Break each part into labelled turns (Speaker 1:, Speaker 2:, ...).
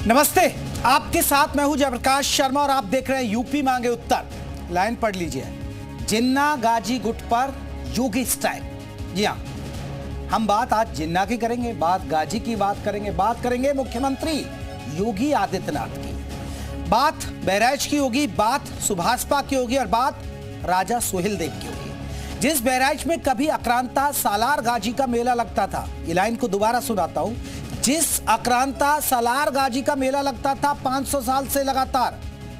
Speaker 1: नमस्ते, आपके साथ मैं हूं जयप्रकाश शर्मा और आप देख रहे हैं यूपी मांगे उत्तर। लाइन पढ़ लीजिए। जिन्ना गाजी गुट पर योगी स्टाइल। जी हाँ, हम बात आज जिन्ना की करेंगे, बात गाजी की बात करेंगे मुख्यमंत्री योगी आदित्यनाथ की, बात बहराइच की होगी, बात सुभाषपा की होगी और बात राजा सोहेलदेव की होगी। जिस बहराइच में कभी आक्रांता सालार गाजी का मेला लगता था, ये लाइन को दोबारा सुनाता हूं, जिस आक्रांता सालार गाजी का मेला लगता था 500 साल से लगातार,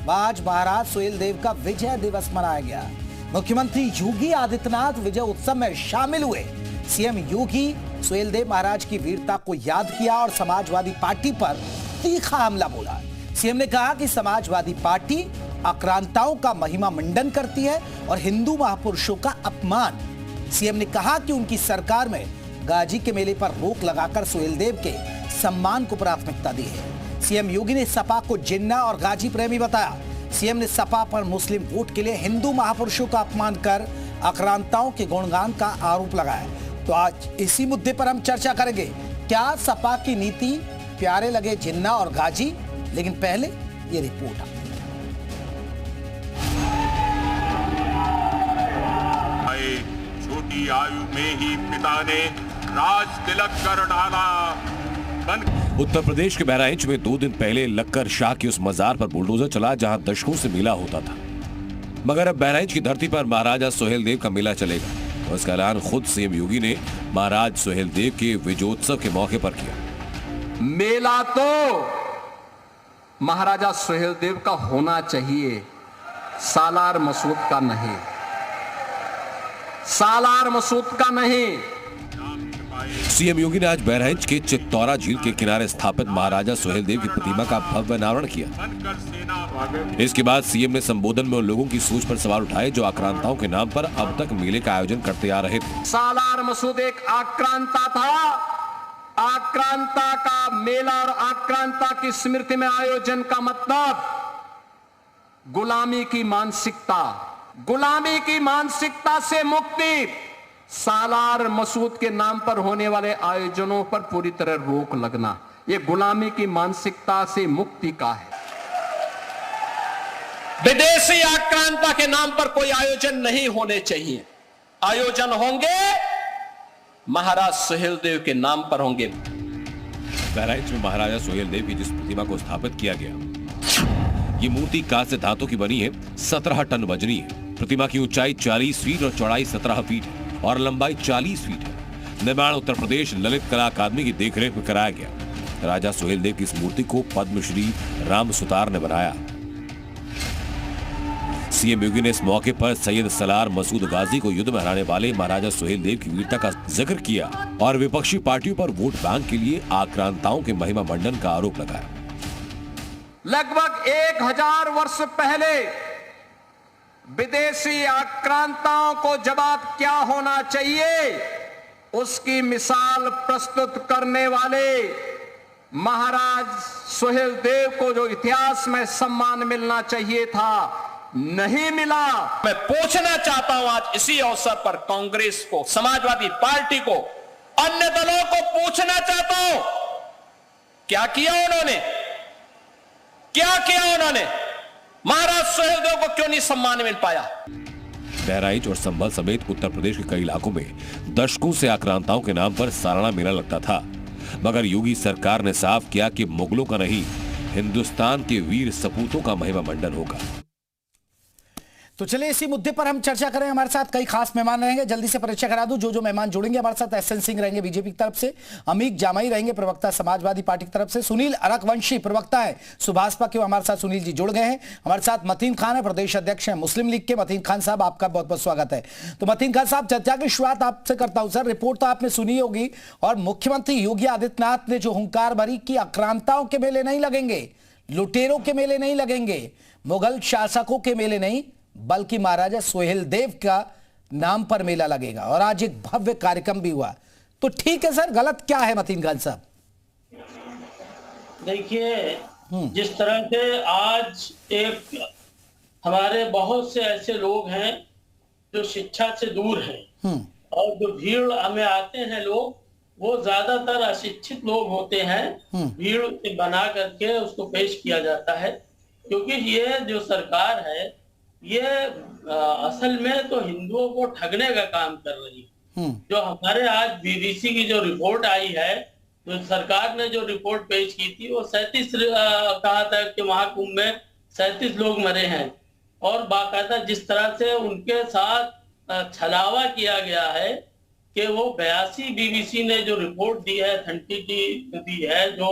Speaker 1: आज महाराज सोहेलदेव का विजय दिवस मनाया गया। मुख्यमंत्री योगी आदित्यनाथ विजय उत्सव में शामिल हुए। सीएम योगी सोहेलदेव महाराज की वीरता को याद किया और समाजवादी पार्टी पर तीखा हमला बोला। सीएम ने कहा कि समाजवादी पार्टी आक्रांताओं का महिमा मंडन करती है और हिंदू महापुरुषों का अपमान। सीएम ने कहा कि उनकी सरकार में गाजी के मेले पर रोक लगाकर सोहेलदेव के सम्मान को प्राथमिकता दी है। सीएम योगी ने सपा को जिन्ना और गाजी प्रेमी बताया। सीएम ने सपा पर मुस्लिम वोट के लिए हिंदू महापुरुषों का अपमान कर आक्रांताओं के गुणगान का आरोप लगाया। तो आज इसी मुद्दे पर हम चर्चा करेंगे। क्या सपा की नीति प्यारे लगे जिन्ना और गाजी? लेकिन पहले ये रिपोर्ट।
Speaker 2: छोटी आयु में ही पिता ने राज तिलक कर डाला।
Speaker 3: उत्तर प्रदेश के बहराइच में 2 दिन पहले लक्कर शाह की उस मजार पर बुलडोजर चला जहां दशकों से मेला होता था, मगर अब बहराइच की धरती पर महाराजा सोहेलदेव का मेला चलेगा और इसका ऐलान खुद सीएम योगी ने महाराज सोहेलदेव के विजयोत्सव के मौके पर किया।
Speaker 4: मेला तो महाराजा सोहेलदेव का होना चाहिए, सालार मसूद का नहीं, सालार मसूद का नहीं।
Speaker 3: सीएम योगी ने आज बहराइच के चित्तौरा झील के किनारे स्थापित महाराजा सोहेलदेव की प्रतिमा का भव्य अनावरण किया। इसके बाद सीएम ने संबोधन में उन लोगों की सोच पर सवाल उठाए जो आक्रांताओं के नाम पर अब तक मेले का आयोजन करते आ रहे थे।
Speaker 4: सालार मसूद एक आक्रांता था। आक्रांता का मेला और आक्रांता की स्मृति में आयोजन का मतलब गुलामी की मानसिकता, गुलामी की मानसिकता से मुक्ति। सालार मसूद के नाम पर होने वाले आयोजनों पर पूरी तरह रोक लगना, यह गुलामी की मानसिकता से मुक्ति का है। विदेशी आक्रांता के नाम पर कोई आयोजन नहीं होने चाहिए। आयोजन होंगे महाराज सोहेलदेव के नाम पर होंगे।
Speaker 3: बहराइच में महाराजा सोहेलदेव की जिस प्रतिमा को स्थापित किया गया, ये मूर्ति कांस्य धातु की बनी है, 17 टन वजनी है। प्रतिमा की ऊंचाई 40 फीट और चौड़ाई 17 फीट है और लंबाई 40 फीट है। निर्माण उत्तर प्रदेश ललित कला अकादमी की देखरेख में कराया गया। राजा सोहेलदेव की इस मूर्ति को पद्मश्री राम सुतार ने बनाया। सीएम योगी ने इस मौके पर सैयद सलार मसूद गाजी को युद्ध में हराने वाले महाराजा सोहेलदेव की वीरता का जिक्र किया और विपक्षी पार्टियों पर वोट बैंक के लिए आक्रांताओं के महिमा मंडन का आरोप लगाया।
Speaker 4: लगभग 1000 वर्ष पहले विदेशी आक्रांताओं को जवाब क्या होना चाहिए, उसकी मिसाल प्रस्तुत करने वाले महाराज सोहेलदेव को जो इतिहास में सम्मान मिलना चाहिए था, नहीं मिला। मैं पूछना चाहता हूं आज इसी अवसर पर कांग्रेस को, समाजवादी पार्टी को, अन्य दलों को पूछना चाहता हूं, क्या किया उन्होंने, क्या किया उन्होंने? महाराज सोहेलदेव को क्यों नहीं सम्मान मिल पाया?
Speaker 3: बहराइच और संभल समेत उत्तर प्रदेश के कई इलाकों में दशकों से आक्रांताओं के नाम पर सालाना मेला लगता था, मगर योगी सरकार ने साफ किया कि मुगलों का नहीं, हिंदुस्तान के वीर सपूतों का महिमा मंडन होगा।
Speaker 1: तो चलिए इसी मुद्दे पर हम चर्चा करें। हमारे साथ कई खास मेहमान रहेंगे। जल्दी से परिचय करा दूं। जो मेहमान जुड़ेंगे हमारे साथ, एसएन सिंह रहेंगे बीजेपी की तरफ से, अमीक जामाई रहेंगे प्रवक्ता समाजवादी पार्टी की तरफ से, सुनील अरकवंशी प्रवक्ता है सुभाषपा के, हमारे साथ सुनील जी जुड़ गए हैं। हमारे साथ मतीन खान है, प्रदेश अध्यक्ष है मुस्लिम लीग के। मतीन खान साहब, आपका बहुत बहुत स्वागत है। तो मतीन खान साहब, चर्चा की शुरुआत आपसे करता हूं। सर, रिपोर्ट तो आपने सुनी होगी और मुख्यमंत्री योगी आदित्यनाथ ने जो हुंकार भरी कि आक्रांताओं के मेले नहीं लगेंगे, लुटेरों के मेले नहीं लगेंगे, मुगल शासकों के मेले नहीं, बल्कि महाराजा सोहेलदेव का नाम पर मेला लगेगा और आज एक भव्य कार्यक्रम भी हुआ। तो ठीक है सर, गलत क्या है मतीन खान साहब?
Speaker 5: देखिए, जिस तरह से आज एक हमारे बहुत से ऐसे लोग हैं जो शिक्षा से दूर हैं और जो भीड़ में आते हैं लोग, वो ज्यादातर अशिक्षित लोग होते हैं, भीड़ बना करके उसको पेश किया जाता है। क्योंकि ये जो सरकार है ये असल में तो हिंदुओं को ठगने का काम कर रही है। जो हमारे आज बीबीसी की जो रिपोर्ट आई है, जो सरकार ने जो रिपोर्ट पेश की थी, वो 37 कहा था कि महाकुंभ में 37 लोग मरे हैं, और बाकायदा जिस तरह से उनके साथ छलावा किया गया है कि वो 82 बीबीसी ने जो रिपोर्ट दी है, अथेंटिसिटी दी है, जो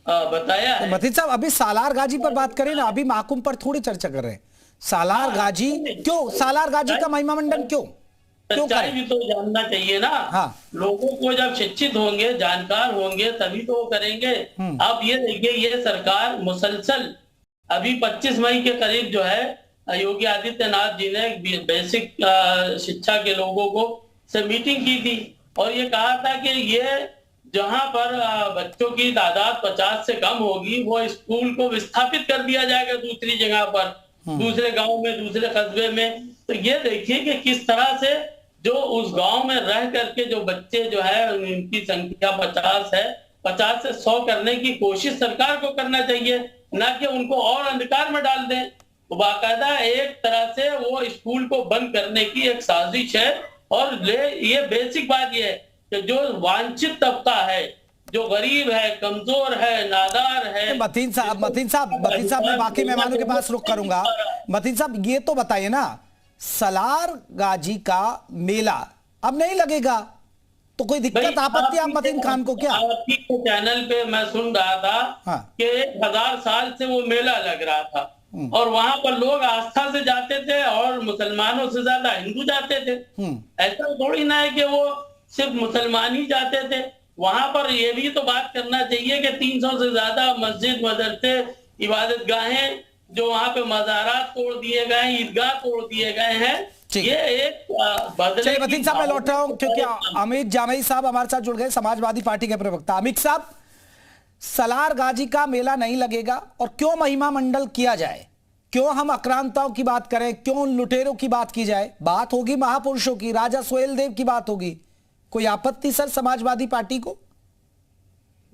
Speaker 5: बताया है।
Speaker 1: मतीन साहब, अभी सालार गाजी पर बात करें ना, अभी महाकुंभ पर थोड़ी चर्चा कर रहे हैं। सालार गाजी क्यों, सालार गाजी का महिमा मंडन क्यों
Speaker 5: सच्चाई भी तो जानना चाहिए ना।
Speaker 1: हाँ। लोगों
Speaker 5: को जब शिक्षित होंगे, जानकार होंगे, तभी तो वो करेंगे। अब ये देखिए, ये सरकार मुसलसल अभी 25 मई के करीब जो है योगी आदित्यनाथ जी ने बेसिक शिक्षा के लोगों को से मीटिंग की थी, और ये कहा था कि ये जहां पर बच्चों की तादाद 50 से कम होगी, वो स्कूल को विस्थापित कर दिया जाएगा दूसरी जगह पर, दूसरे गांव में, दूसरे कस्बे में। तो ये देखिए कि किस तरह से जो उस गांव में रह करके जो बच्चे जो है उनकी संख्या 50 है, 50 से 100 करने की कोशिश सरकार को करना चाहिए, ना कि उनको और अंधकार में डाल दें। तो बाकायदा एक तरह से वो स्कूल को बंद करने की एक साजिश है। और ये बेसिक बात ये है कि जो वांछित तबका है, जो गरीब है, कमजोर है, नादार है।
Speaker 1: मतीन साहब मैं बाकी मेहमानों के पास रुख करूंगा। मतीन साहब, ये तो बताइए ना, सालार गाजी का मेला अब नहीं लगेगा तो कोई दिक्कत आपत्ति आप मतीन खान को क्या?
Speaker 5: आपकी चैनल पे मैं सुन रहा था कि 1000 साल से वो मेला लग रहा था, और वहां पर लोग आस्था से जाते थे और मुसलमानों से ज्यादा हिंदू जाते थे। ऐसा थोड़ी ना है कि वो सिर्फ मुसलमान ही जाते थे। वहां पर ये भी तो बात करना चाहिए कि 300 से ज्यादा मस्जिद, मदरसे, इबादत गाहें जो वहां पे मज़ारात तोड़ दिए गए, ईदगाह तोड़ दिए गए हैं। ये एक
Speaker 1: चलिए मतीन साहब, मैं लौट रहा हूं क्योंकि अमित जामई साहब हमारे साथ जुड़ गए, समाजवादी पार्टी के प्रवक्ता। अमित साहब, सालार गाजी का मेला नहीं लगेगा और क्यों महिमा मंडल किया जाए? क्यों हम आक्रांताओं की बात करें? क्यों लुटेरों की बात की जाए? बात होगी महापुरुषों की, राजा सोहेल देव की बात होगी। कोई आपत्ति सर समाजवादी पार्टी को?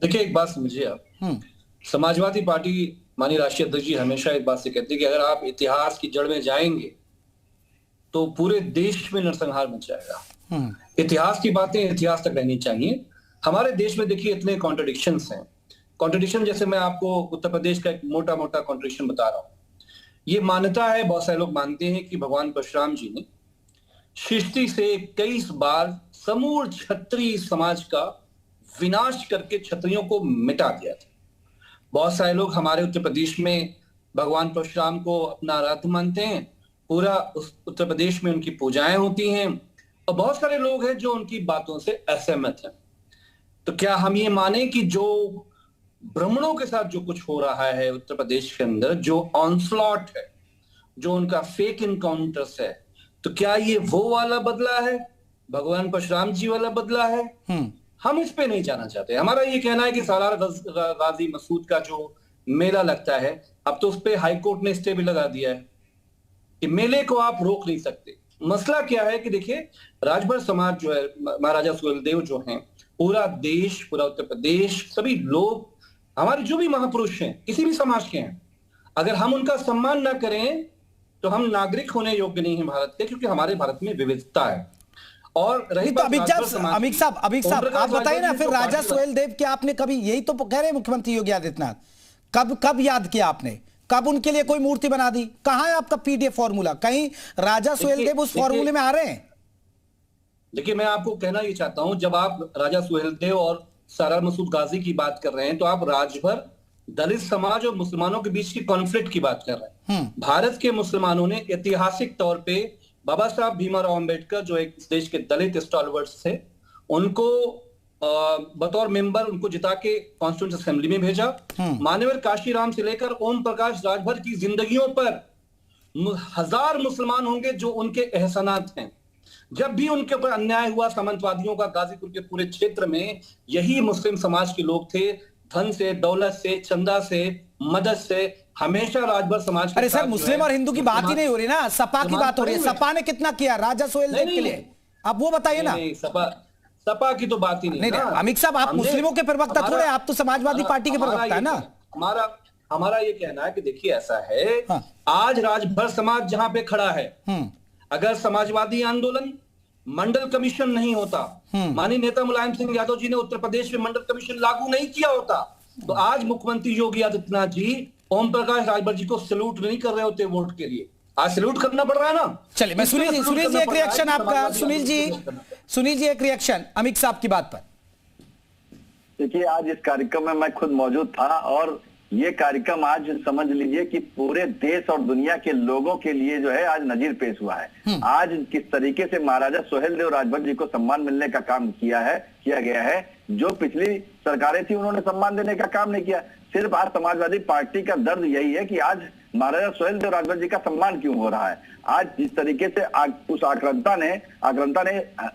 Speaker 6: देखिए, एक बात समझिए आप, समाजवादी पार्टी माननीय राष्ट्रीय अध्यक्ष जी हमेशा एक बात से कहते हैं कि अगर आप इतिहास की जड़ में जाएंगे तो पूरे देश में नरसंहार मच जाएगा। इतिहास की बातें इतिहास तक रहनी चाहिए। हमारे देश में देखिए इतने कॉन्ट्रडिक्शंस हैं। कॉन्ट्रडिक्शन जैसे मैं आपको उत्तर प्रदेश का एक मोटा मोटा कॉन्ट्रडिक्शन बता रहा हूं। ये मान्यता है, बहुत सारे लोग मानते हैं कि भगवान परशुराम जी ने सृष्टि से 21 बार समूल क्षत्रिय समाज का विनाश करके क्षत्रियों को मिटा दिया था। बहुत सारे लोग हमारे उत्तर प्रदेश में भगवान परशुराम को अपना आराध्य मानते हैं, पूरा उत्तर प्रदेश में उनकी पूजाएं होती हैं, और बहुत सारे लोग हैं जो उनकी बातों से असहमत हैं। तो क्या हम ये माने कि जो ब्राह्मणों के साथ जो कुछ हो रहा है उत्तर प्रदेश के अंदर, जो ऑनस्लॉट है, जो उनका फेक इनकाउंटर्स है, तो क्या ये वो वाला बदला है, भगवान परशुराम जी वाला बदला है? हम इस पे नहीं जाना चाहते। हमारा ये कहना है कि सालार गाजी मसूद का जो मेला लगता है, अब तो उस पे हाईकोर्ट ने स्टे भी लगा दिया है कि मेले को आप रोक नहीं सकते। मसला क्या है कि देखिए, राजभर समाज जो है, महाराजा सुहेलदेव जो हैं, पूरा देश, पूरा उत्तर प्रदेश, सभी लोग हमारे जो भी महापुरुष हैं, किसी भी समाज के हैं, अगर हम उनका सम्मान ना करें तो हम नागरिक होने योग्य नहीं है भारत के, क्योंकि हमारे भारत में विविधता है। और रही
Speaker 1: तो अमित साहब आप बताइए ना, फिर राजा सोहेल देव के आपने कभी, यही तो कह रहे हैं मुख्यमंत्री योगी आदित्यनाथ, कब याद किया आपने? कब उनके लिए कोई मूर्ति बना दी? कहां है आपका पीडीएफ फॉर्मूला? कहीं राजा सोहेल देव उस फॉर्मूले में आ रहे हैं?
Speaker 6: देखिए, मैं आपको कहना ये चाहता हूं, जब आप राजा सोहेल देव और सालार मसूद गाजी की बात कर रहे हैं तो आप राजभर दलित समाज और मुसलमानों के बीच की कॉन्फ्लिक्ट की बात कर रहे हैं। भारत के मुसलमानों ने ऐतिहासिक तौर पे बाबा साहब भीमराव अंबेडकर, जो एक देश के दलित स्टॉलवर्ड्स थे, उनको बतौर मेंबर उनको जिता के कॉन्स्टिट्यूएंट असेंबली में भेजा। मान्यवर काशीराम से लेकर ओम प्रकाश राजभर की जिंदगियों पर हजार मुसलमान होंगे जो उनके एहसानात हैं। जब भी उनके ऊपर अन्याय हुआ सामंतवादियों का, गाजीपुर के पूरे क्षेत्र में यही मुस्लिम समाज के लोग थे, धन से, दौलत से, चंदा से, मदद से, हमेशा राजभर समाज के।
Speaker 1: अरे सर, मुस्लिम और हिंदू की बात ही नहीं हो रही ना, सपा की बात हो रही है। सपा ने कितना किया राजा सोहेल देव के लिए, आप वो बताइए ना।
Speaker 6: सपा की तो बात ही नहीं।
Speaker 1: नहीं, अमित साहब, आप मुस्लिमों के प्रवक्ता थोड़े, आप तो समाजवादी पार्टी के प्रवक्ता है ना।
Speaker 6: हमारा ये कहना है कि देखिए ऐसा है, आज राजभर समाज जहां पे खड़ा है, अगर समाजवादी आंदोलन मंडल कमीशन नहीं होता, माननीय नेता मुलायम सिंह यादव जी ने उत्तर प्रदेश में मंडल कमीशन लागू नहीं किया होता, तो आज मुख्यमंत्री योगी आदित्यनाथ जी ओम प्रकाश राजभर जी को सैल्यूट नहीं कर रहे होते वोट के लिए। आज सैल्यूट करना पड़ रहा है ना।
Speaker 1: चलिए, मैं सुनील जी एक रिएक्शन आपका। सुनील जी एक रिएक्शन अमित साहब की बात पर।
Speaker 7: देखिए, आज इस कार्यक्रम में मैं खुद मौजूद था और ये कार्यक्रम आज समझ लीजिए कि पूरे देश और दुनिया के लोगों के लिए जो है आज नजीर पेश हुआ है। आज किस तरीके से महाराजा सोहेलदेव राजभर जी को सम्मान मिलने का काम किया गया है। जो पिछली सरकारें थी उन्होंने सम्मान देने का काम नहीं किया। सिर्फ आज समाजवादी पार्टी का दर्द यही है कि आज महाराजा सोहेलदेव राजभर जी का सम्मान क्यों हो रहा है। आज जिस तरीके से उस आक्रांता ने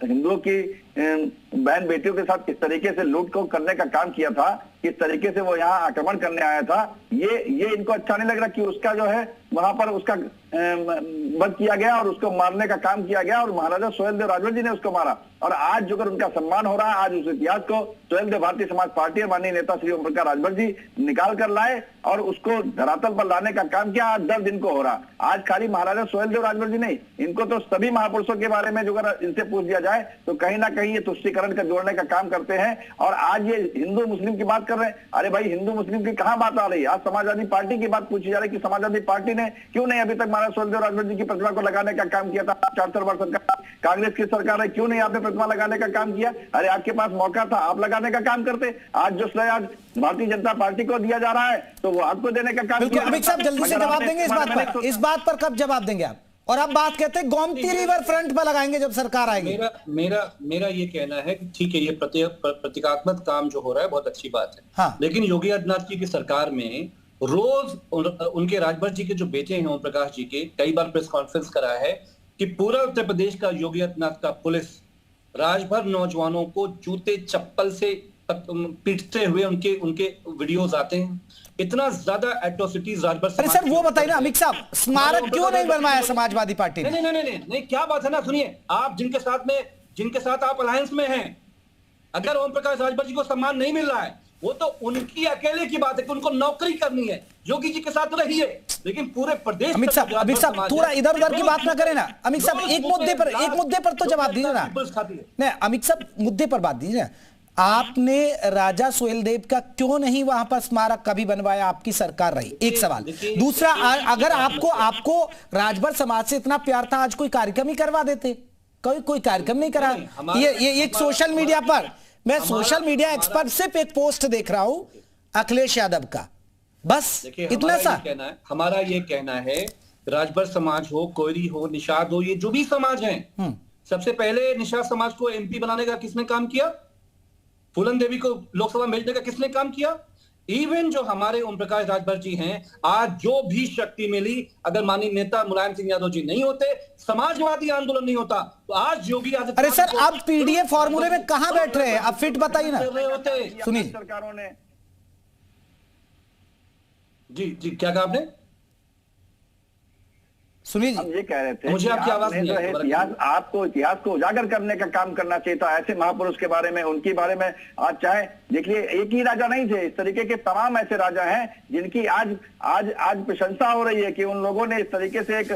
Speaker 7: हिंदुओं की बहन बेटियों के साथ किस तरीके से लूट को करने का काम किया था, किस तरीके से वो यहाँ आक्रमण करने आया था, ये इनको अच्छा नहीं लग रहा कि उसका जो है वहां पर उसका वध किया गया और उसको मारने का काम किया गया और महाराजा सोहेलदेव राजभर जी ने उसको मारा। और आज जो उनका सम्मान हो रहा है, आज उस इतिहास को सोहेलदेव भारतीय समाज पार्टी और माननीय नेता श्री ओम प्रकाश राजभर जी निकाल कर लाए और उसको धरातल पर लाने का काम किया। आज दर्द इनको हो रहा। आज खाली महाराजा सोहेलदेव राजभर जी नहीं, इनको तो सभी महापुरुषों के बारे में जो अगर इनसे पूछ दिया जाए तो कहीं ना कहीं ये तुष्टीकरण का जोड़ने का काम करते हैं। और आज ये हिंदू मुस्लिम की बात कर रहे हैं। अरे भाई, हिंदू मुस्लिम की कहां बात आ रही है। आज समाजवादी पार्टी की बात पूछी जा रही है कि समाजवादी पार्टी ने क्यों नहीं अभी तक महाराजा सोहेलदेव राजभर जी की प्रतिमा को लगाने का काम किया था। 4 वर्ष सरकार, कांग्रेस की सरकार है, क्यों नहीं आपने प्रतिमा लगाने का काम किया। अरे आपके पास मौका था, आप लगाने का काम करते। आज जो श्रेय आज भारतीय जनता पार्टी को दिया जा रहा है तो वो आपको देने का काम किया।
Speaker 1: अमित साहब जल्दी से जवाब देंगे इस बात पर कब जवाब देंगे आप। और आप बात कहते हैं गोमती रिवर फ्रंट पर लगाएंगे जब सरकार आएगी।
Speaker 6: मेरा ये कहना है कि ठीक है, ये प्रतीकात्मक काम जो हो रहा है बहुत अच्छी बात है।
Speaker 1: हाँ।
Speaker 6: लेकिन योगी आदित्यनाथ जी की सरकार में रोज उनके राजभर जी के जो बेटे हैं ओम प्रकाश जी के, कई बार प्रेस कॉन्फ्रेंस करा है कि पूरा उत्तर प्रदेश का योगी आदित्यनाथ का पुलिस राजभर नौजवानों को जूते चप्पल से पीटते हुए उनके वीडियोस आते हैं। इतना ज्यादा एट्रोसिटीज राजभर।
Speaker 1: अरे सर, वो बताइए ना अमित साहब, स्मारक क्यों नहीं बनवाया समाजवादी पार्टी ने।
Speaker 6: नहीं, क्या बात है ना, सुनिए आप, जिनके साथ आप अलायंस में हैं, अगर ओम प्रकाश राजभर जी को सम्मान नहीं मिल रहा है वो तो उनकी अकेले की बात है कि उनको नौकरी करनी है। योगी जी के साथ रहिए, लेकिन पूरे प्रदेश।
Speaker 1: अमित साहब थोड़ा इधर उधर की बात ना करें ना। अमित साहब एक मुद्दे पर तो जवाब दीजिए ना। नहीं अमित साहब, मुद्दे पर बात दीजिए। आपने राजा सोहेलदेव का क्यों नहीं वहां पर स्मारक कभी बनवाया, आपकी सरकार रही, एक सवाल। दूसरा, अगर आपको राजभर समाज से इतना प्यार था, आज कोई कार्यक्रम ही करवा देते। कोई कार्यक्रम नहीं करा। ये एक सोशल मीडिया पर, मैं सोशल मीडिया एक्सपर्ट सिर्फ एक पोस्ट देख रहा हूं अखिलेश यादव का, बस इतना सा।
Speaker 6: हमारा ये कहना है, राजभर समाज हो, कोयरी हो, निषाद हो, ये जो भी समाज है, सबसे पहले निषाद समाज को एमपी बनाने का किसने काम किया? फूलन देवी को लोकसभा भेजने का किसने काम किया? इवन जो हमारे ओम प्रकाश राजभर जी हैं, आज जो भी शक्ति मिली, अगर माननीय नेता मुलायम सिंह यादव जी नहीं होते, समाजवादी आंदोलन नहीं होता, तो आज योगी आदित्यनाथ।
Speaker 1: अरे सर, अब पीडीए फॉर्मूले में कहां बैठ रहे हैं? अब फिट बताइए ना। सुनील,
Speaker 7: सरकारों ने
Speaker 6: जी क्या कहा आपने?
Speaker 1: सुनील,
Speaker 7: हम ये कह रहे थे,
Speaker 6: मुझे आपकी आवाज नहीं आ रही।
Speaker 7: इतिहास को उजागर करने का काम करना चाहिए था। ऐसे महापुरुष के बारे में, उनके बारे में आज चाहे देखिए, एक ही राजा नहीं थे, इस तरीके के तमाम ऐसे राजा हैं जिनकी आज प्रशंसा हो रही है कि उन लोगों ने इस तरीके से एक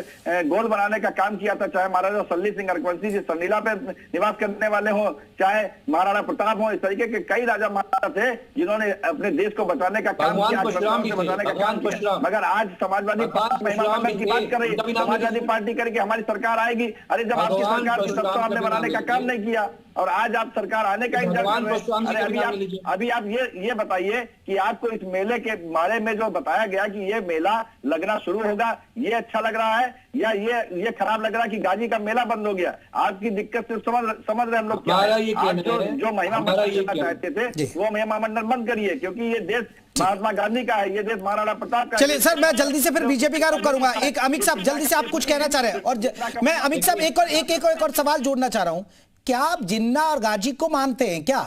Speaker 7: गोल बनाने का काम किया था। चाहे महाराजा सल्ली सिंह अरकवंशी जी संडीला पे निवास करने वाले हो, चाहे महाराणा प्रताप हो, इस तरीके के कई राजा महाराजा थे जिन्होंने अपने देश को बचाने का काम किया, बचाने का काम किया। मगर आज समाजवादी पार्टी की बात कर रही है, समाजवादी पार्टी करके हमारी सरकार आएगी। अरे जब आपकी सरकार थी तब तो आपने बनाने का काम नहीं किया और आज आप सरकार आने का इंतजार कर रहे हैं। अभी आप ये बताइए कि आपको इस मेले के बारे में जो बताया गया कि ये मेला लगना शुरू होगा, ये अच्छा लग रहा है या ये खराब लग रहा है कि गाजी का मेला बंद हो गया? आपकी दिक्कत से समझ रहे हम लोग क्या है। जो महिमा मंडल चाहते थे वो महिमा मंडल बंद करिए, क्योंकि ये देश महात्मा गांधी का है, ये देश महाराणा प्रताप का।
Speaker 1: चलिए सर, मैं जल्दी से फिर बीजेपी का रुख करूंगा। एक अमित साहब, जल्दी से आप कुछ कहना चाह रहे हैं? और मैं अमित साहब एक और सवाल जोड़ना चाह रहा हूं। क्या आप जिन्ना और गाजी को मानते हैं क्या?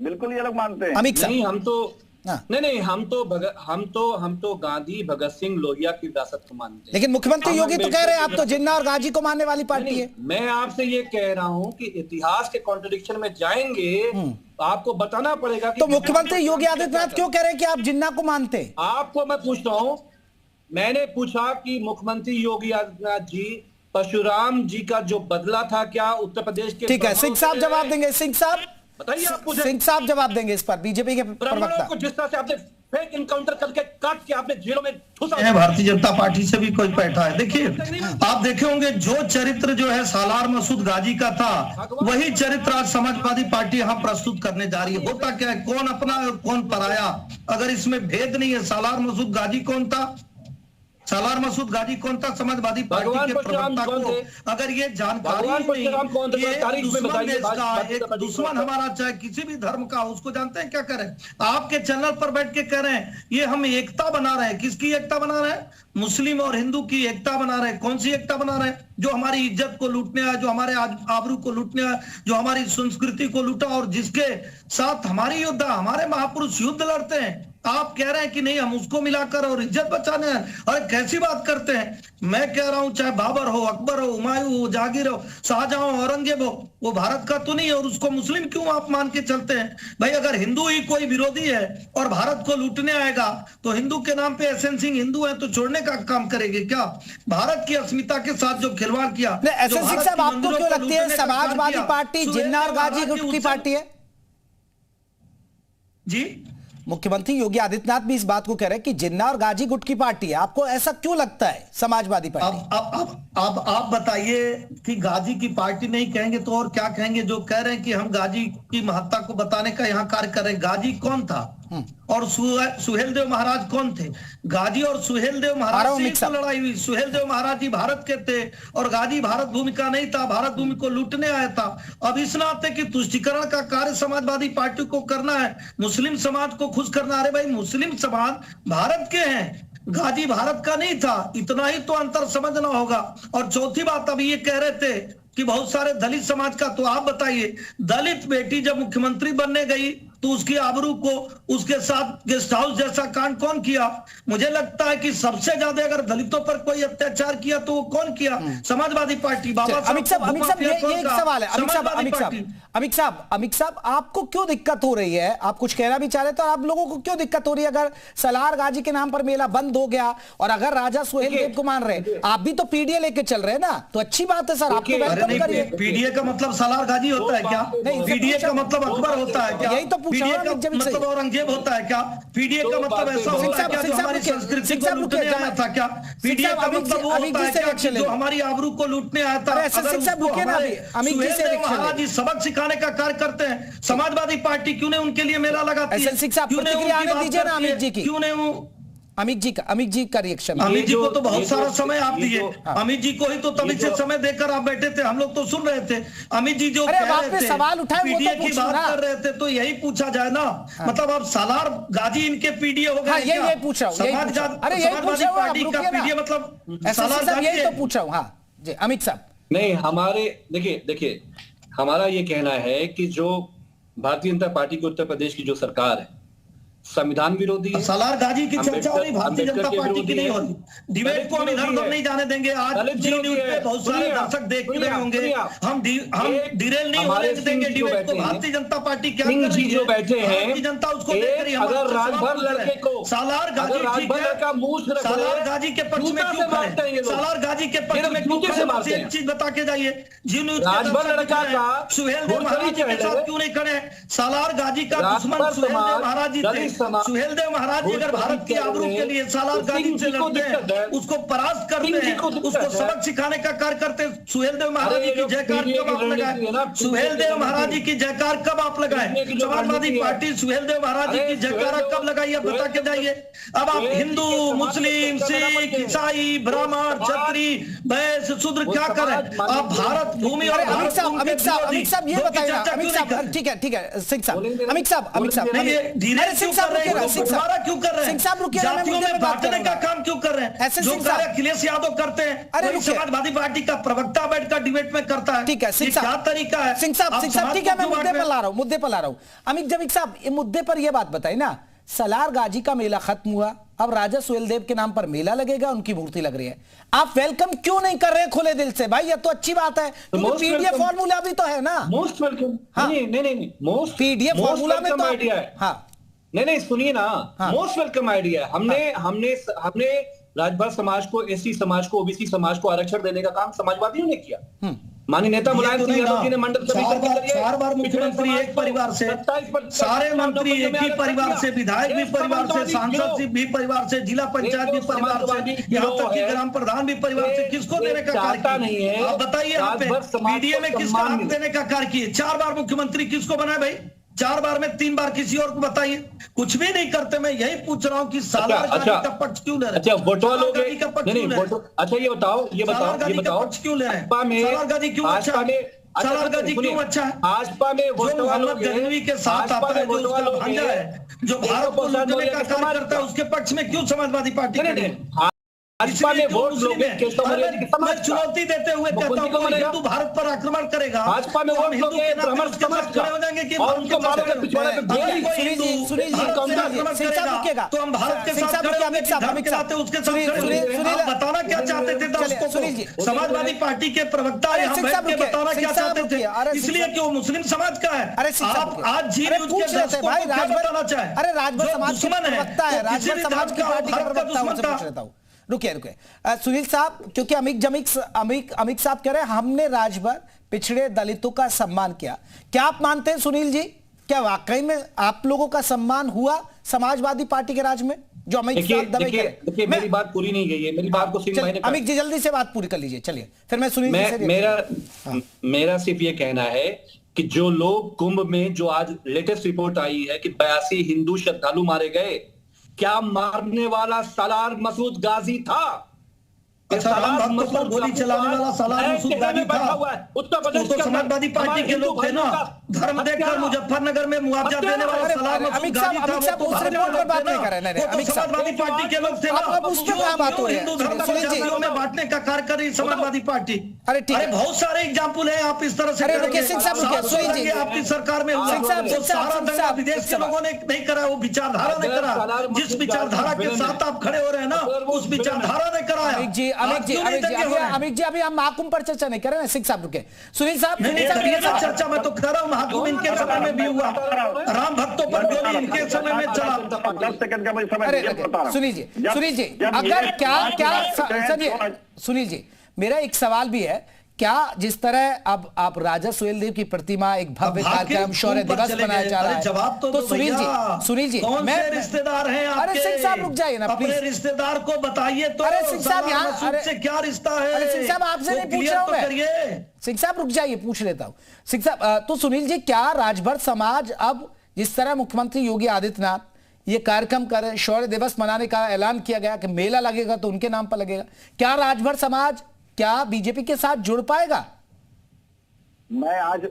Speaker 7: बिल्कुल, ये लोग मानते हैं।
Speaker 1: अमित साहब,
Speaker 6: नहीं, नहीं, हम तो गांधी, भगत सिंह, लोहिया की विरासत को मानते हैं।
Speaker 1: लेकिन मुख्यमंत्री योगी तो कह रहे हैं आप तो जिन्ना और गाजी को मानने वाली पार्टी है।
Speaker 6: मैं आपसे ये कह रहा हूं कि इतिहास के कॉन्ट्रडिक्शन में जाएंगे, आपको बताना पड़ेगा कि
Speaker 1: तो मुख्यमंत्री योगी आदित्यनाथ क्यों कह रहे हैं कि आप जिन्ना को मानते हैं?
Speaker 6: आपको मैं पूछता हूं, मैंने पूछा कि मुख्यमंत्री योगी आदित्यनाथ जी परशुराम जी का जो बदला था क्या उत्तर प्रदेश के?
Speaker 1: ठीक है, सिंह साहब जवाब देंगे। सिंह साहब
Speaker 6: बताइए, आप मुझे।
Speaker 1: सिंह साहब जवाब देंगे इस पर, बीजेपी के प्रवक्ता।
Speaker 6: को जिस तरह से आपने फेक इनकाउंटर करके काट के आपने जेलों में ठुसा,
Speaker 8: भारतीय जनता पार्टी से भी कोई बैठा है। देखिए, आप देखे होंगे जो चरित्र जो है सालार मसूद गाजी का था, वही चरित्र आज समाजवादी पार्टी यहाँ प्रस्तुत करने जा रही है। होता क्या है, कौन अपना और कौन पराया, अगर इसमें भेद नहीं है। सालार मसूद गाजी कौन था? सालार मसूद गाजी कौन था? समाजवादी पार्टी के प्रवक्ता को अगर ये जानकारी नहीं, एक दुश्मन हमारा चाहे किसी भी धर्म का, उसको जानते हैं क्या करें? आपके चैनल पर बैठ के कह रहे हैं ये हम एकता बना रहे हैं। किसकी एकता बना रहे हैं? मुस्लिम और हिंदू की एकता बना रहे हैं। कौन सी एकता बना रहे हैं? जो हमारी इज्जत को लूटने आया, जो हमारे आबरू को लूटने आया, जो हमारी संस्कृति को लूटा और जिसके साथ हमारी योद्धा, हमारे महापुरुष युद्ध लड़ते हैं। आप कह रहे हैं कि नहीं हम उसको मिलाकर और इज्जत बचाने हैं। अरे कैसी बात करते हैं? मैं कह रहा हूं चाहे बाबर हो, अकबर हो, हुमायूं हो, जहांगीर हो, शाहजहां हो, औरंगजेब हो, वो भारत का तो नहीं है और उसको मुस्लिम क्यों आप मान के चलते हैं? भाई अगर हिंदू ही कोई विरोधी है और भारत को लूटने आएगा तो हिंदू के नाम पे एसएन सिंह हिंदू है तो छोड़ने का काम करेंगे क्या? भारत की अस्मिता के साथ जो खिलवाड़ किया।
Speaker 1: एसएन सिंह साहब, आपको क्यों लगती है समाजवादी पार्टी जिन्ना और गाजी गुट की पार्टी है?
Speaker 8: जी,
Speaker 1: मुख्यमंत्री योगी आदित्यनाथ भी इस बात को कह रहे हैं कि जिन्ना और गाजी गुट की पार्टी है। आपको ऐसा क्यों लगता है समाजवादी पार्टी?
Speaker 8: अब आप बताइए कि गाजी की पार्टी नहीं कहेंगे तो और क्या कहेंगे? जो कह रहे हैं कि हम गाजी की महत्ता को बताने का यहाँ कार्य कर रहे हैं। गाजी कौन था और सुहेल देव महाराज कौन थे? गाजी और सुहेल देव महाराज से तो लड़ाई हुई। सुहेल देव महाराज जी भारत के थे और गाजी भारत भूमि का नहीं था, भारत भूमि को लूटने आया था। अब इस नाते कि तुष्टिकरण का कार्य समाजवादी पार्टी को करना है, मुस्लिम समाज को खुश करना। अरे भाई, मुस्लिम समाज भारत के हैं, गाजी भारत का नहीं था। इतना ही तो अंतर समझना होगा। और चौथी बात, अभी ये कह रहे थे कि बहुत सारे दलित समाज का, तो आप बताइए, दलित बेटी जब मुख्यमंत्री बनने गई तो उसकी आबरू को उसके साथ गेस्ट हाउस जैसा कांड कौन किया? मुझे लगता है कि सबसे ज्यादा अगर दलितों पर कोई अत्याचार किया तो वो कौन किया? समाजवादी पार्टी। बाबा
Speaker 1: अमित साहब, ये एक सवाल है। अमित साहब, आपको क्यों दिक्कत हो रही है? आप कुछ कहना भी चाह रहे तो आप लोगों को क्यों दिक्कत हो रही है? अगर सलार गाजी के नाम पर मेला बंद हो गया और अगर राजा सुहेल देव को मान रहे, आप भी तो पीडीए लेके चल रहे हैं ना, तो अच्छी बात है सर, आपको वेलकम करिए।
Speaker 8: पीडीए का मतलब सलार गाजी होता है क्या? पीडीए का मतलब अकबर होता है क्या?
Speaker 1: यही तो
Speaker 8: पीडीए का मतलब औरंगजेब होता है क्या? पीडीए का मतलब ऐसा होता है क्या जो हमारी संस्कृति को लूटने आया था क्या? पीडीए का मतलब वो होता है क्या जो हमारी आबरू को लूटने आया था? महाराज जी सबक सिखाने का कार्य करते हैं, समाजवादी पार्टी क्यों नहीं उनके लिए मेला लगाती है? क्यों नहीं
Speaker 1: अमित जी का रिएक्शन?
Speaker 8: अमित जी को तो बहुत सारा समय आप दिए। अमित जी को ही तो तभी से समय देकर आप बैठे थे, हम लोग तो सुन रहे थे। अमित जी जो कह रहे थे,
Speaker 1: सवाल उठाए,
Speaker 8: पीडीए की बात कर रहे थे, तो यही पूछा जाए ना। मतलब अब सालार गाजी इनके पीडीए हो गए?
Speaker 1: यही पूछ रहा हूँ।
Speaker 8: समाजवादी पार्टी का पीडीए मतलब सालार गाजी?
Speaker 1: यही तो पूछ रहा हूँ। हाँ जी अमित साहब।
Speaker 6: नहीं, हमारे देखिए हमारा ये कहना है कि जो भारतीय जनता पार्टी की उत्तर प्रदेश की जो सरकार है, संविधान विरोधी है।
Speaker 8: सालार गाजी की चर्चा हो रही, भारतीय जनता पार्टी की नहीं हो रही। डिबेट को हम इधर उधर नहीं जाने देंगे। आज जी न्यूज पे बहुत सारे दर्शक देख रहे होंगे। हम डिरेल नहीं होने देंगे डिबेट को। भारतीय जनता पार्टी क्या कर रही है?
Speaker 6: बैठे हैं,
Speaker 8: भारतीय जनता उसको देख रही है।
Speaker 6: अगर राजभर लड़के को
Speaker 8: सालार गाजी ठीक है, सालार गाजी के पक्ष में क्यों खड़े? सालार गाजी के पक्ष में क्यों खड़े? एक चीज बता के जाइए। जी न्यूज सुहेल देव महाराज जी के साथ क्यों नहीं खड़े? सालार गाजी का दुश्मन सुहेल देव महाराज जी थे। सुहेल देव महाराज जी अगर भारत की आबरू के लिए सालार गाजी से लड़ते हैं, उसको परास्त करते हैं, उसको सबक सिखाने का कार्य करते हैं। सुहेल देव महाराज जी की जयकार कब आप लगाए? सुहेल देव महाराज जी की जयकार कब आप लगाए? समाजवादी पार्टी सुहेल देव महाराज जी की जयकार कब लगाई? अब बता के जाइए। अब आप हिंदू, मुस्लिम, सिख, ईसाई, ब्राह्मण, क्षत्रिय, वैश्य, शूद्र क्या करें? आप भारत भूमि और
Speaker 1: अमित साहब ये बताइए। अमित साहब ठीक है सिंह साहब। अमित साहब
Speaker 8: क्यों कर रहे हैं? जातियों में बांटने का काम क्यों कर रहे हैं? जो कार्य अखिलेश यादव करते हैं वही समाजवादी पार्टी का प्रवक्ता बैठकर डिबेट में करता है।
Speaker 1: ठीक है सिंह साहब,
Speaker 8: क्या तरीका है?
Speaker 1: सिंह साहब ठीक है, मैं मुद्दे पर ला रहा हूं। अमित साहब ये मुद्दे पर यह बात बताइए ना, सलार गाजी का मेला खत्म हुआ, अब राजा सुहेलदेव के नाम पर मेला लगेगा, उनकी मूर्ति लग रही है। आप वेलकम क्यों नहीं कर रहे खुले दिल से भाई? ये तो अच्छी बात है, क्योंकि पीडीएफ फॉर्मूला भी तो है ना।
Speaker 6: Most welcome.
Speaker 1: हाँ।
Speaker 6: नहीं मोस्ट
Speaker 1: पीडीएफ फॉर्मूला में तो
Speaker 6: आइडिया है।
Speaker 1: हाँ
Speaker 6: नहीं सुनिए ना,
Speaker 1: हाँ।
Speaker 6: मोस्ट वेलकम आइडिया है। हमने राजभर समाज को, एससी समाज को, ओबीसी समाज को आरक्षण देने का काम समाजवादियों ने किया। माननीय नेता मुलायम सिंह यादव जी ने मंडल
Speaker 8: चार बार मुख्यमंत्री एक परिवार से, सारे मंत्री एक ही परिवार से, विधायक भी परिवार से, सांसद भी परिवार से, जिला पंचायत भी परिवार से, यहाँ तक कि ग्राम प्रधान भी परिवार से। किसको देने का कार्य नहीं है? आप बताइए, आप मीडिया में किसका हक देने का कार्य किए? 4 बार मुख्यमंत्री किसको बनाए भाई? 4 बार में 3 बार किसी और को बताइए। कुछ भी नहीं करते। मैं यही पूछ रहा हूँ कि सालार गाजी का पक्ष क्यों ले रहे हैं?
Speaker 6: अच्छा वोटवा लोग
Speaker 8: गाजी का पक्ष क्यों ले रहे हैं?
Speaker 6: अच्छा ये बताओ
Speaker 8: पक्ष क्यों ले रहे हैं? सालार गाजी क्यों अच्छा है? सालार गाजी क्यों अच्छा है?
Speaker 6: भाजपा में
Speaker 8: मोहम्मद गजनवी के साथ आता है, जो उसका भांजा है, जो भारत को लूटने का कार्य करता है, उसके पक्ष में क्यों समाजवादी पार्टी खड़ी है?
Speaker 6: भाजपा में वोट लोगे
Speaker 8: मैं चुनौती देते हुए कहता हूँ कि हिंदू भारत पर आक्रमण करेगा,
Speaker 6: भाजपा में वोट लोगे
Speaker 8: खड़े हो जाएंगे कि
Speaker 6: उनको मारोगे, पिछवाड़े पे
Speaker 8: तो हम भारत के साथ उसके साथ बताना क्या चाहते थे दर्शकों को? समाजवादी पार्टी के प्रवक्ता यहाँ बैठ के बताना क्या चाहते थे? इसलिए कि वो मुस्लिम समाज का है। आप आज जी न्यूज़ के दर्शकों को क्या बताना चाहे?
Speaker 1: अरे राजभर समाज का प्रवक्ता है, राजभर समाज की पार्टी का प्रवक्ता उनसे पूछ लेता हूँ। रुकिए सुनील साहब, क्योंकि अमित साहब कह रहे हैं हमने राजभर पिछड़े दलितों का सम्मान किया। क्या आप मानते हैं सुनील जी, क्या वाकई में आप लोगों का सम्मान हुआ समाजवादी पार्टी के राज में, जो अमित साहब दावे करें?
Speaker 6: देखिए मेरी बात पूरी नहीं गई है, मेरी बात को सिर्फ मैंने
Speaker 1: अमित जी जल्दी से बात पूरी कर लीजिए, चलिए फिर मैं सुनील जी से
Speaker 6: मेरा सिर्फ ये कहना है कि जो लोग कुंभ में, जो आज लेटेस्ट रिपोर्ट आई है कि 82 हिंदू श्रद्धालु मारे गए, क्या मारने वाला सलार मसूद गाजी था?
Speaker 8: अच्छा, राम भक्त पर गोली चलाने वाला सलार मसूद गाजी था?
Speaker 6: उत्तर प्रदेश
Speaker 8: तो समाजवादी पार्टी के लोग थे ना। धर्म देखकर मुजफ्फरनगर में मुआवजा देने वाला सलार मसूद गाजी था।
Speaker 1: अमित साहब उस रिपोर्ट पर बात नहीं कर रहे हैं।
Speaker 8: वो तो समाजवादी पार्टी के लोग थे ना।
Speaker 1: अब उस पर क्या बात हो रही है?
Speaker 8: हिंदू धर्म को जातियों में बांटने का कार्य कर रही समाजवादी पार्टी।
Speaker 1: अरे ठीक है,
Speaker 8: बहुत सारे एग्जाम्पल है। आप इस तरह से आपकी सरकार में सारा विदेश के लोगों ने नहीं करा, वो विचारधारा ने करा। जिस विचारधारा के साथ आप खड़े हो रहे हैं ना, उस विचारधारा ने कराया।
Speaker 1: अमित जी अभी हम महाकुंभ पर चर्चा नहीं कर रहे हैं। सिंह साहब रुके, सुनील साहब
Speaker 8: चर्चा मैं तो कर रहा हूँ, महाकुंभ इनके समय में भी हुआ, राम भक्तों पर गोली इनके समय में चला।
Speaker 7: 10 सेकंड का मुझे समय।
Speaker 1: सुनील जी अगर क्या सुनील जी, मेरा एक सवाल भी है, क्या जिस तरह अब आप राजा सुहेलदेव की प्रतिमा, एक भव्य कार्यक्रम शौर्य दिवस मनाया जा रहा है,
Speaker 8: जवाब तो
Speaker 1: सुनील जी
Speaker 8: कौन से रिश्तेदार हैं आपके?
Speaker 1: अरे सिंह साहब रुक जाइए ना प्लीज।
Speaker 8: अपने रिश्तेदार को बताइए तो।
Speaker 1: अरे सिंह साहब यहाँ
Speaker 8: से क्या रिश्ता है?
Speaker 1: अरे सिंह साहब आपसे नहीं पूछ रहा हूँ मैं। सिंह साहब रुक जाइए, पूछ लेता हूँ। सिंह साहब तो सुनील जी, क्या राजभर समाज अब जिस तरह मुख्यमंत्री योगी आदित्यनाथ ये कार्यक्रम करें, शौर्य दिवस मनाने का ऐलान किया गया कि मेला लगेगा तो उनके नाम पर लगेगा, क्या राजभर समाज क्या बीजेपी के साथ जुड़ पाएगा?
Speaker 7: मैं आज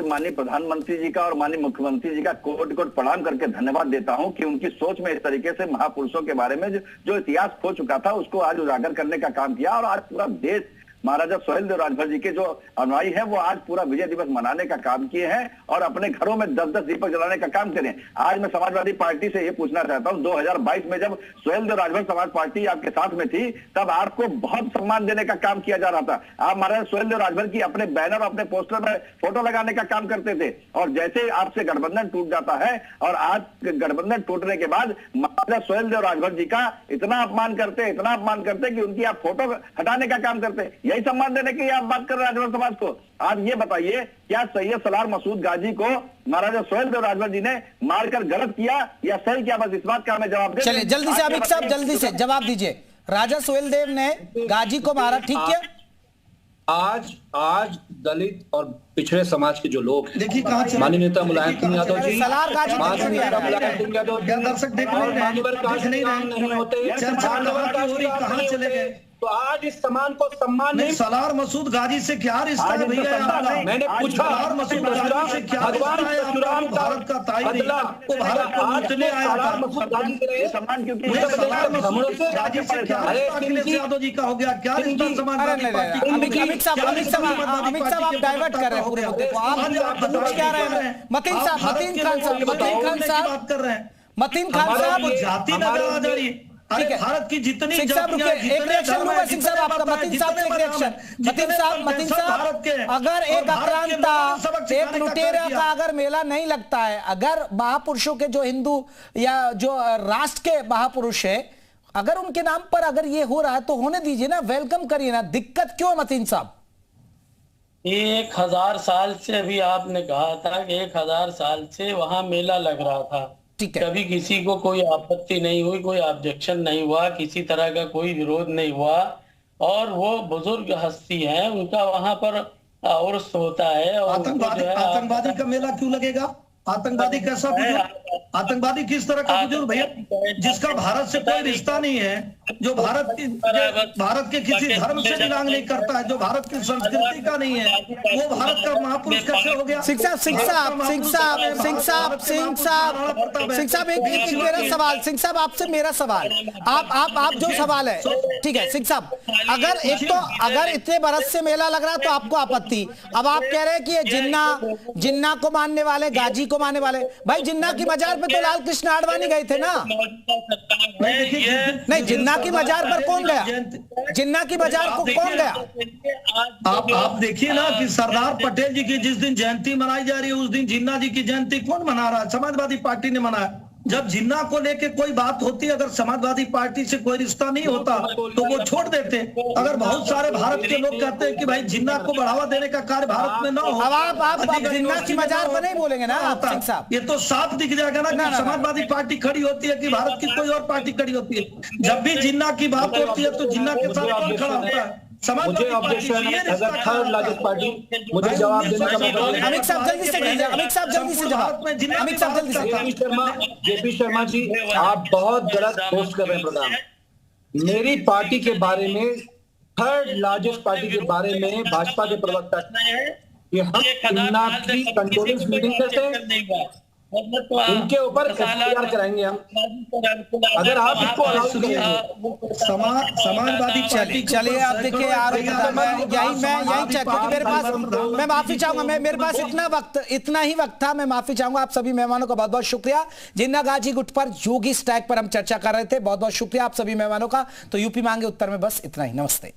Speaker 7: माननीय प्रधानमंत्री जी का और माननीय मुख्यमंत्री जी का कोट कोट प्रणाम करके धन्यवाद देता हूं कि उनकी सोच में इस तरीके से महापुरुषों के बारे में जो इतिहास खो चुका था उसको आज उजागर करने का काम किया। और आज पूरा देश महाराजा सुहेलदेव राजभर जी के जो अनुयायी हैं वो आज पूरा विजय दिवस मनाने का काम किए हैं और अपने घरों में 10-10 दीपक जलाने का काम करें। आज मैं समाजवादी पार्टी से ये पूछना चाहता हूं, 2022 में जब सुहेलदेव राजभर समाज पार्टी आपके साथ में थी तब आपको बहुत सम्मान देने का काम किया जा रहा था। आप महाराजा सुहेलदेव राजभर की अपने बैनर, अपने पोस्टर में फोटो लगाने का काम करते थे। और जैसे आपसे गठबंधन टूट जाता है और आज गठबंधन टूटने के बाद महाराजा सुहेलदेव राजभर जी का इतना अपमान करते कि उनकी आप फोटो हटाने का काम करते। यही सम्मान देने की आप बात कर रहे हैं राजभर समाज को। आप ये बताइए, क्या सैयद सलार मसूद गाजी को महाराजा सुहेलदेव राजभर जी ने मारकर गलत किया या सही किया? बस इस बात का हमें जवाब दे।
Speaker 1: चलिए जल्दी से अमित साहब जल्दी से जवाब दीजिए। राजा सुहेलदेव ने गाजी को मारा, ठीक किया?
Speaker 6: आज दलित और पिछड़े समाज के जो लोग हैं,
Speaker 8: देखिए कहां
Speaker 6: माननीय नेता मुलायम सिंह यादव जी,
Speaker 1: सलार गाजी
Speaker 8: दर्शक देख नहीं होते, कहां चले गए?
Speaker 6: तो आज इस सम्मान को सम्मान नहीं।
Speaker 8: सलार मसूद गाजी से क्या रिश्ता है भैया?
Speaker 6: मैंने पूछा
Speaker 8: सलार मसूद गाजी से क्या रिश्ता है? परशुराम भारत का ताई नहीं, वो भारत को लूटने आया था।
Speaker 7: सम्मान क्योंकि
Speaker 8: गाजी से क्या अखिलेश यादव जी का हो गया? क्या रिश्ता समाजवादी पार्टी?
Speaker 1: अमित साहब आप डाइवर्ट कर रहे हैं पूरे मुद्दे को। आप पूछ क्या रहे हैं? मतीन खान साहब
Speaker 8: बात कर रहे हैं।
Speaker 1: मतीन खान साहब,
Speaker 8: वो जाति नजर आ जा रही है। अरे
Speaker 1: ठीक है।
Speaker 8: भारत की जितनी
Speaker 1: सिंह साहब रुकिए, एक रिएक्शन लूंगा सिंह साहब आपका। मतीन साहब से एक रिएक्शन। मतीन साहब, अगर एक आक्रांता, एक लुटेरा का अगर मेला नहीं लगता है, अगर महापुरुषों के जो हिंदू या जो राष्ट्र के महापुरुष है, अगर उनके नाम पर अगर ये हो रहा है तो होने दीजिए ना, वेलकम करिए ना, दिक्कत क्यों है मतीन साहब?
Speaker 5: 1000 साल से, अभी आपने कहा था कि 1000 साल से वहां मेला लग रहा था,
Speaker 1: ठीक है।
Speaker 5: कभी किसी को कोई आपत्ति नहीं हुई, कोई ऑब्जेक्शन नहीं हुआ, किसी तरह का कोई विरोध नहीं हुआ, और वो बुजुर्ग हस्ती हैं, उनका वहां पर उर्स होता है। और
Speaker 8: आतंकवादी का मेला क्यों लगेगा? आतंकवादी कैसा बुजुर्ग? आतंकवादी किस तरह का बुजुर्ग भैया? जिसका भारत से कोई रिश्ता नहीं है, जो भारत के किसी धर्म से बिलोंग नहीं करता है, जो भारत की संस्कृति का नहीं है, वो भारत का महापुरुष कैसे हो गया?
Speaker 1: सिंह साहब एक मेरा सवाल, सिंह साहब आपसे मेरा सवाल, आप जो सवाल है, ठीक है सिंह साहब, अगर एक तो अगर इतने बरस से मेला लग रहा है तो आपको आपत्ति, अब आप कह रहे हैं कि ये जिन्ना को मानने वाले, गाजी को मानने वाले, भाई जिन्ना की मजार पे तो लाल कृष्ण आडवाणी गए थे ना? नहीं, जिन्ना की मजार पर कौन गया? जिन्ना की मजार को कौन गया?
Speaker 8: आप देखिए ना कि सरदार पटेल जी की जिस दिन जयंती मनाई जा रही है, उस दिन जिन्ना जी की जयंती कौन मना रहा है? समाजवादी पार्टी ने मनाया। जब जिन्ना को लेके कोई बात होती है, अगर समाजवादी पार्टी से कोई रिश्ता नहीं होता तो वो छोड़ देते। अगर बहुत सारे भारत के लोग कहते हैं कि भाई जिन्ना को बढ़ावा देने का कार्य भारत में ना हो,
Speaker 1: अब आप जिन्ना की मजार पर नहीं बोलेंगे ना आप सिंह साहब?
Speaker 8: ये तो साफ दिख जाएगा ना कि समाजवादी पार्टी खड़ी होती है कि भारत की कोई और पार्टी खड़ी होती है। जब भी जिन्ना की बात होती है तो जिन्ना के साथ कौन खड़ा होता है?
Speaker 6: मुझे ऑब्जेक्शन है, थर्ड लार्जेस्ट पार्टी, मुझे जवाब देने का मौका।
Speaker 1: अमित साहब जल्दी से कीजिए, अमित साहब जल्दी से जवाब, अमित साहब जल्दी से।
Speaker 6: जेपी शर्मा जी, आप बहुत गलत पोस्ट कर रहे हैं प्रोग्राम। मेरी पार्टी के बारे में, थर्ड लार्जेस्ट पार्टी के बारे में भाजपा के प्रवक्ता कि हम जिन्ना की कंडोलेंस मीटिंग करते हैं, इनके ऊपर एफआईआर कराएंगे हम, अगर आप इसको अलाउ करेंगे।
Speaker 8: समाजवादी पार्टी।
Speaker 1: चलिए आप देखिए यार, यही क्योंकि मेरे पास, मैं माफी चाहूंगा, मेरे पास इतना ही वक्त था, मैं माफी चाहूंगा। आप सभी मेहमानों का बहुत बहुत शुक्रिया। जिन्ना गाजी गुट पर योगी स्टैक पर हम चर्चा कर रहे थे, बहुत बहुत शुक्रिया आप सभी मेहमानों का। तो यूपी मांगे उत्तर में बस इतना ही, नमस्ते।